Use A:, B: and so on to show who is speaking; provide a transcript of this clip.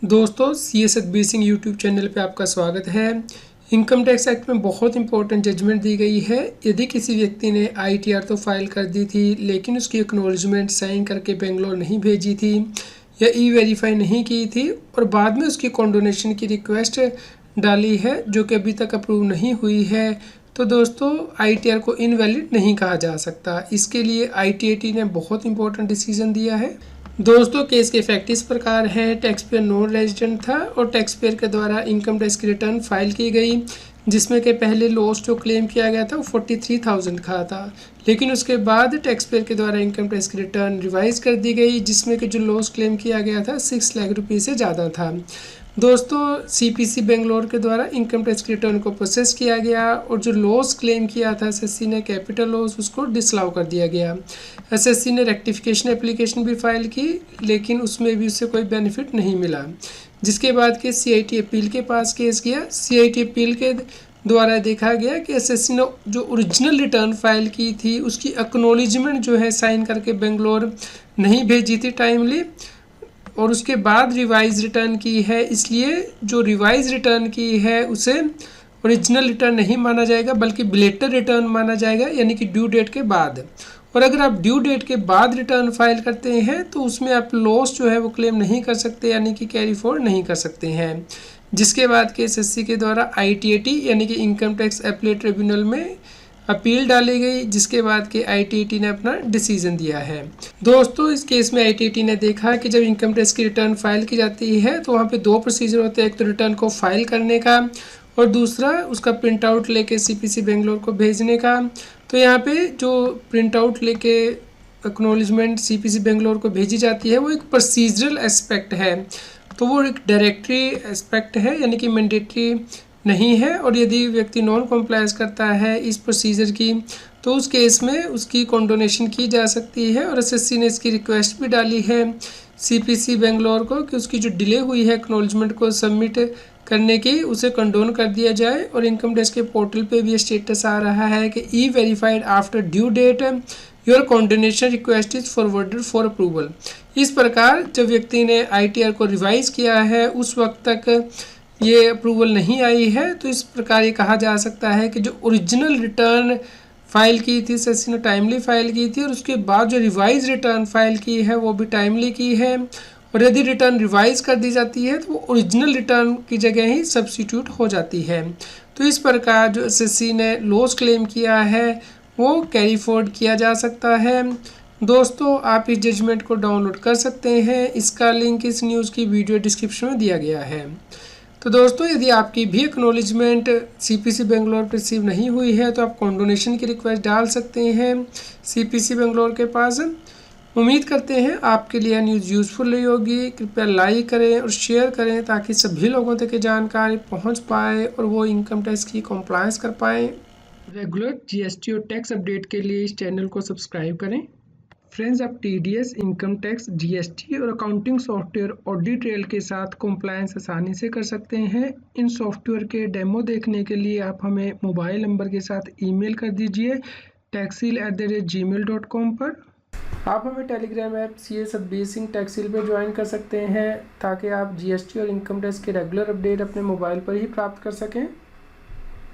A: दोस्तों CS Satbir Singh YouTube channel पे आपका स्वागत है। इनकम टैक्स एक्ट में बहुत इंपॉर्टेंट जजमेंट दी गई है। यदि किसी व्यक्ति ने ITR तो फाइल कर दी थी लेकिन उसकी एक्नॉलेजमेंट साइन करके बेंगलोर नहीं भेजी थी या E-वेरीफाई नहीं की थी और बाद में उसकी कॉन्डोनेशन की रिक्वेस्ट डाली है जो कि अभी तक अप्रूव नहीं हुई है, तो दोस्तों ITR को इनवैलिड नहीं कहा जा सकता। इसके लिए ITAT ने बहुत इंपॉर्टेंट डिसीजन दिया है। दोस्तों केस के फैक्ट इस प्रकार हैं। टैक्स पेयर नॉन रेजिडेंट था और टैक्स पेयर के द्वारा इनकम टैक्स की रिटर्न फाइल की गई, जिसमें कि पहले लॉस जो क्लेम किया गया था वो 43,000 का था, लेकिन उसके बाद टैक्स पेयर के द्वारा इनकम टैक्स की रिटर्न रिवाइज कर दी गई, जिसमें कि जो लॉस क्लेम किया गया था 6 लाख रुपये से ज़्यादा था। दोस्तों CPC बेंगलोर के द्वारा इनकम टैक्स की रिटर्न को प्रोसेस किया गया और जो लॉस क्लेम किया था SSC ने कैपिटल लॉस, उसको डिसअलाउ कर दिया गया। SSC ने रेक्टिफिकेशन एप्लीकेशन भी फाइल की लेकिन उसमें भी उससे कोई बेनिफिट नहीं मिला, जिसके बाद के CIT अपील के पास केस गया। CIT अपील के द्वारा देखा गया कि SSC ने जो ओरिजिनल रिटर्न फाइल की थी उसकी एक्नॉलेजमेंट जो है साइन करके बेंगलोर नहीं भेजी थी टाइमली, और उसके बाद रिवाइज रिटर्न की है, इसलिए जो रिवाइज रिटर्न की है उसे ओरिजिनल रिटर्न नहीं माना जाएगा बल्कि बिलेटर रिटर्न माना जाएगा, यानी कि ड्यू डेट के बाद। और अगर आप ड्यू डेट के बाद रिटर्न फाइल करते हैं तो उसमें आप लॉस जो है वो क्लेम नहीं कर सकते, यानी कि कैरी फॉरवर्ड नहीं कर सकते हैं। जिसके बाद के SSC के द्वारा ITAT यानी कि इनकम टैक्स अपीलेट ट्रिब्यूनल में अपील डाली गई, जिसके बाद के ITAT ने अपना डिसीजन दिया है। दोस्तों इस केस में ITAT ने देखा कि जब इनकम टैक्स की रिटर्न फाइल की जाती है तो वहाँ पे दो प्रोसीजर होते हैं, एक तो रिटर्न को फाइल करने का और दूसरा उसका प्रिंट आउट लेके CPC बेंगलोर को भेजने का। तो यहाँ पे जो प्रिंट आउट लेके एक्नॉलेजमेंट CPC बेंगलोर को भेजी जाती है वो एक प्रोसीजरल एस्पेक्ट है, तो वो एक डायरेक्टरी एस्पेक्ट है, यानी कि मैंडेटरी नहीं है। और यदि व्यक्ति नॉन कॉम्प्लायंस करता है इस प्रोसीजर की तो उस केस में उसकी कॉन्डोनेशन की जा सकती है। और SSC ने इसकी रिक्वेस्ट भी डाली है CPC बेंगलोर को कि उसकी जो डिले हुई है एक्नॉलेजमेंट को सबमिट करने की उसे कंडोन कर दिया जाए। और इनकम टैक्स के पोर्टल पे भी स्टेटस आ रहा है कि e verified after due date your condonation request is forwarded for approval. इस प्रकार जब व्यक्ति ने ITR को रिवाइज किया है उस वक्त तक ये अप्रूवल नहीं आई है, तो इस प्रकार ये कहा जा सकता है कि जो ओरिजिनल रिटर्न फाइल की थी SSC ने टाइमली फाइल की थी और उसके बाद जो रिवाइज रिटर्न फाइल की है वो भी टाइमली की है। और यदि रिटर्न रिवाइज कर दी जाती है तो वो ओरिजिनल रिटर्न की जगह ही सब्स्टिट्यूट हो जाती है। तो इस प्रकार जो SSC ने लॉस क्लेम किया है वो कैरी फॉरवर्ड किया जा सकता है। दोस्तों आप इस जजमेंट को डाउनलोड कर सकते हैं, इसका लिंक इस न्यूज़ की वीडियो डिस्क्रिप्शन में दिया गया है। तो दोस्तों यदि आपकी भी एक्नॉलेजमेंट CPC बेंगलोर पर रिसीव नहीं हुई है तो आप कॉन्डोनेशन की रिक्वेस्ट डाल सकते हैं CPC बेंगलोर के पास। उम्मीद करते हैं आपके लिए न्यूज़ यूज़फुल रही होगी। कृपया लाइक करें और शेयर करें ताकि सभी लोगों तक ये जानकारी पहुंच पाए और वो इनकम टैक्स की कॉम्प्लायंस कर पाएँ। रेगुलर GST और टैक्स अपडेट के लिए इस चैनल को सब्सक्राइब करें। फ्रेंड्स, आप TDS, इनकम टैक्स, GST और अकाउंटिंग सॉफ्टवेयर ऑडिट ट्रेल के साथ कॉम्प्लायंस आसानी से कर सकते हैं। इन सॉफ्टवेयर के डेमो देखने के लिए आप हमें मोबाइल नंबर के साथ ईमेल कर दीजिए taxil@gmail.com पर। आप हमें Telegram app CS Satbir Singh Taxil पर ज्वाइन कर सकते हैं ताकि आप GST और इनकम टैक्स के रेगुलर अपडेट अपने मोबाइल पर ही प्राप्त कर सकें।